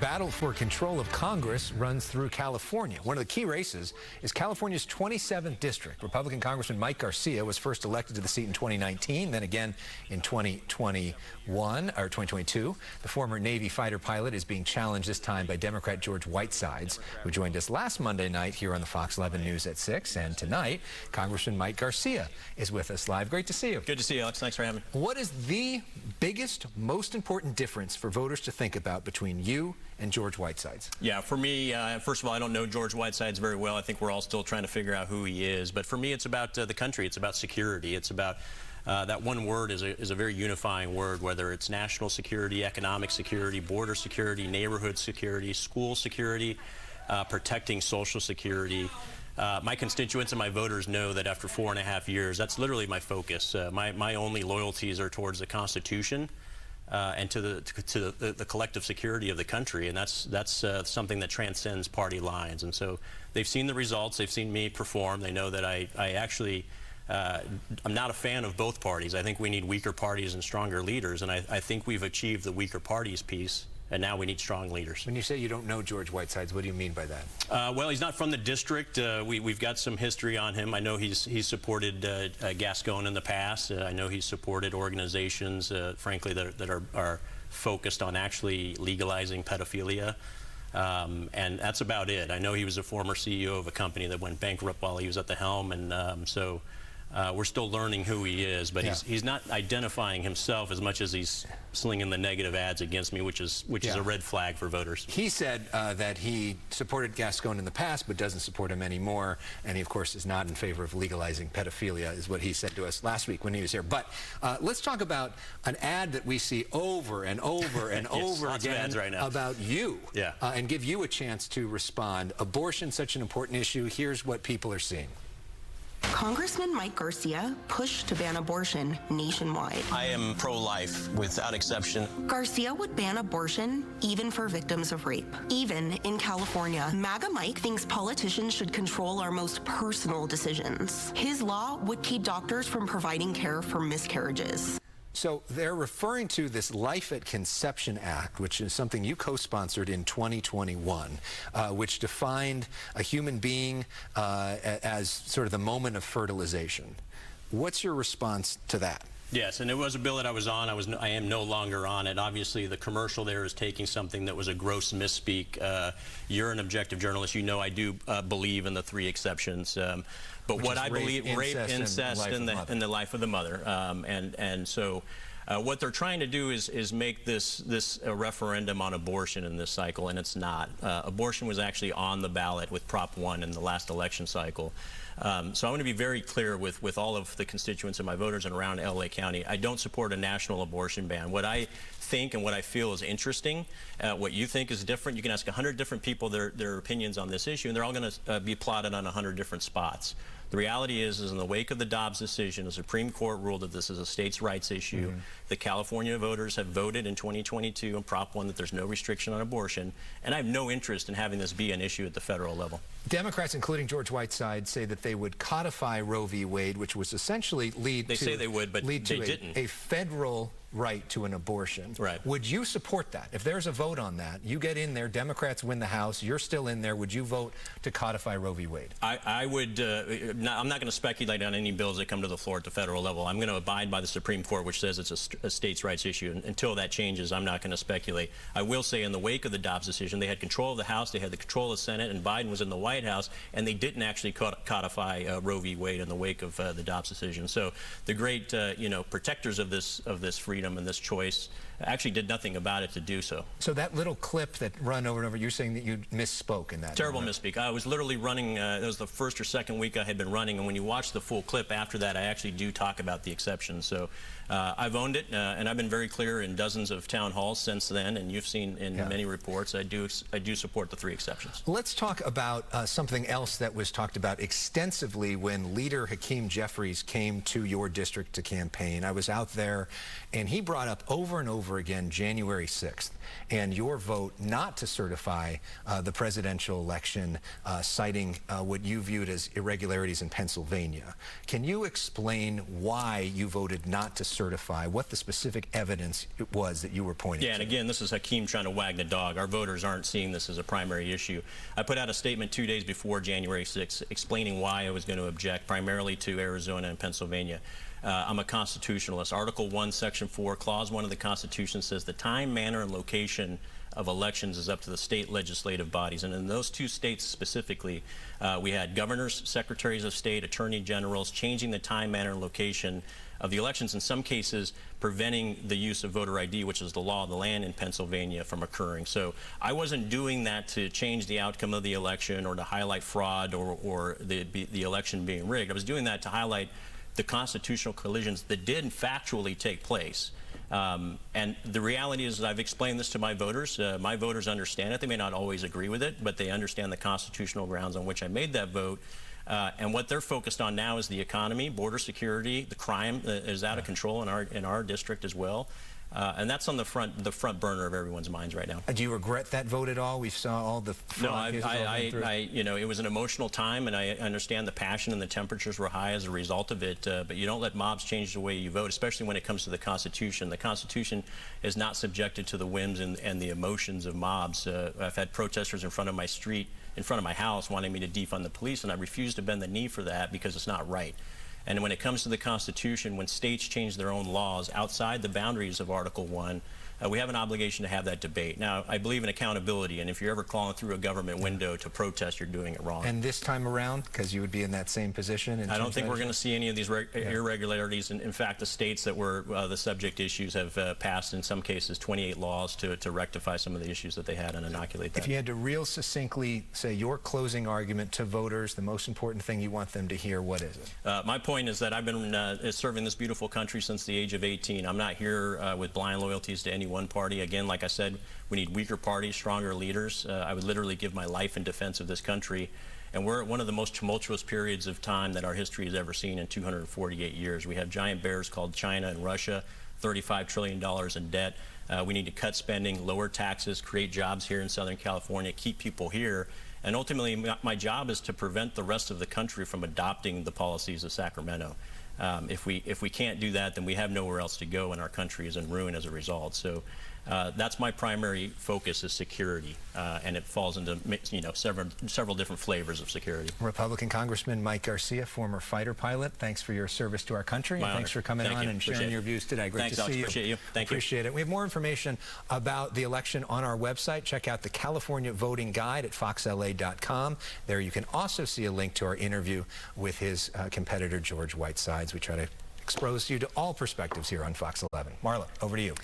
battle for control of Congress runs through California. One of the key races is California's 27th district. Republican Congressman Mike Garcia was first elected to the seat in 2019, then again in 2022. The former Navy fighter pilot is being challenged this time by Democrat George Whitesides, who joined us last Monday night here on the Fox 11 News at 6. And tonight, Congressman Mike Garcia is with us live. Great to see you. Good to see you, Alex. Thanks for having me. What is the biggest, most important difference for voters to think about between you and George Whitesides? Yeah, for me, first of all, I don't know George Whitesides very well. I think we're all still trying to figure out who he is. But for me, it's about the country. It's about security. It's about that one word is a very unifying word, whether it's national security, economic security, border security, neighborhood security, school security, protecting social security. My constituents and my voters know that after 4.5 years, that's literally my focus. My only loyalties are towards the Constitution and to the collective security of the country, and that's something that transcends party lines. And so they've seen the results. They've seen me perform. They know that I actually I'm not a fan of both parties. I think we need weaker parties and stronger leaders, and I think we've achieved the weaker parties piece. And now we need strong leaders. When you say you don't know George Whitesides, what do you mean by that? Well, he's not from the district. We've got some history on him. I know he's supported Gascon in the past. I know he's supported organizations, frankly, that are focused on actually legalizing pedophilia. And that's about it. I know he was a former CEO of a company that went bankrupt while he was at the helm, and so we're still learning who he is, but he's not identifying himself as much as he's slinging the negative ads against me, which is a red flag for voters. He said that he supported Gascon in the past, but doesn't support him anymore, and he, of course, is not in favor of legalizing pedophilia, is what he said to us last week when he was here. But let's talk about an ad that we see over and over and over again right now about you, and give you a chance to respond. Abortion, such an important issue. Here's what people are seeing. Congressman Mike Garcia pushed to ban abortion nationwide. I am pro-life without exception. Garcia would ban abortion even for victims of rape. Even in California, MAGA Mike thinks politicians should control our most personal decisions. His law would keep doctors from providing care for miscarriages. So they're referring to this Life at Conception Act, which is something you co-sponsored in 2021, which defined a human being as sort of the moment of fertilization. What's your response to that? Yes, and it was a bill that I was on. I am no longer on it. Obviously, the commercial there is taking something that was a gross misspeak. You're an objective journalist. You know I do believe in the 3 exceptions. But what I believe, rape, incest, and the life of the mother. And so what they're trying to do is make this a referendum on abortion in this cycle, and it's not. Abortion was actually on the ballot with Prop 1 in the last election cycle. So I want to be very clear with all of the constituents and my voters and around LA County. I don't support a national abortion ban. What I think and what I feel is interesting, what you think is different. You can ask 100 different people their opinions on this issue, and they're all going to be plotted on 100 different spots. The reality is in the wake of the Dobbs decision, the Supreme Court ruled that this is a states' rights issue. The California voters have voted in 2022 on Prop 1 that there's no restriction on abortion, and I have no interest in having this be an issue at the federal level. Democrats, including George Whitesides, say that they would codify Roe v. Wade, which was essentially lead to a federal right to an abortion. Right. Would you support that? If there's a vote on that, you get in there, Democrats win the House, you're still in there, would you vote to codify Roe v. Wade? I would, I'm not going to speculate on any bills that come to the floor at the federal level. I'm going to abide by the Supreme Court, which says it's a states' rights issue. And until that changes, I'm not going to speculate. I will say in the wake of the Dobbs decision, they had control of the House, they had the control of the Senate, and Biden was in the White House, and they didn't actually codify Roe v. Wade in the wake of the Dobbs decision. So the great, protectors of this freedom and this choice actually did nothing about it to do so. So that little clip that run over and over, you're saying that you misspoke in that? Terrible misspeak. I was literally running, it was the first or second week I had been running, and when you watch the full clip after that, I actually do talk about the exceptions. So I've owned it, and I've been very clear in dozens of town halls since then, and you've seen in many reports, I do support the 3 exceptions. Let's talk about something else that was talked about extensively when leader Hakeem Jeffries came to your district to campaign. I was out there, and he brought up over and over over again January 6th, and your vote not to certify the presidential election, citing what you viewed as irregularities in Pennsylvania. Can you explain why you voted not to certify, what the specific evidence it was that you were pointing to? Yeah, and again, this is Hakeem trying to wag the dog. Our voters aren't seeing this as a primary issue. I put out a statement 2 days before January 6th explaining why I was going to object primarily to Arizona and Pennsylvania. I'm a constitutionalist. Article 1, Section 4, Clause 1 of the Constitution says the time, manner, and location of elections is up to the state legislative bodies. And in those two states specifically, we had governors, secretaries of state, attorney generals changing the time, manner, and location of the elections, in some cases preventing the use of voter ID, which is the law of the land in Pennsylvania, from occurring. So I wasn't doing that to change the outcome of the election or to highlight fraud or the election being rigged. I was doing that to highlight the constitutional collisions that did factually take place. And the reality is that I've explained this to my voters. My voters understand it. They may not always agree with it, but they understand the constitutional grounds on which I made that vote. And what they're focused on now is the economy, border security, the crime is out of control in our district as well. And that's on the front burner of everyone's minds right now. Do you regret that vote at all? We saw all the fraud cases you know, it was an emotional time, and I understand the passion and the temperatures were high as a result of it. But you don't let mobs change the way you vote, especially when it comes to the Constitution. The Constitution is not subjected to the whims and the emotions of mobs. I've had protesters in front of my street, in front of my house, wanting me to defund the police, and I refuse to bend the knee for that because it's not right. And when it comes to the Constitution, when states change their own laws outside the boundaries of Article 1, we have an obligation to have that debate. Now, I believe in accountability, and if you're ever crawling through a government window to protest, you're doing it wrong. And this time around, because you would be in that same position? I don't think we're going to see any of these irregularities. In fact, the states that were the subject issues have passed, in some cases, 28 laws to rectify some of the issues that they had and inoculate that. If you had to real succinctly say your closing argument to voters, the most important thing you want them to hear, what is it? My point is that I've been serving this beautiful country since the age of 18. I'm not here with blind loyalties to any one party. Again, like I said, we need weaker parties, stronger leaders. I would literally give my life in defense of this country. And we're at one of the most tumultuous periods of time that our history has ever seen in 248 years. We have giant bears called China and Russia, $35 trillion in debt. We need to cut spending, lower taxes, create jobs here in Southern California, keep people here. And ultimately, my job is to prevent the rest of the country from adopting the policies of Sacramento. If we can't do that, then we have nowhere else to go, and our country is in ruin as a result. So that's my primary focus, is security, and it falls into several different flavors of security. Republican Congressman Mike Garcia, former fighter pilot, thanks for your service to our country. And thanks for coming on and sharing your views today. Great to see you. Appreciate you. Thank you. Appreciate it. We have more information about the election on our website. Check out the California Voting Guide at foxla.com. There you can also see a link to our interview with his competitor, George Whitesides. We try to expose you to all perspectives here on Fox 11. Marla, over to you.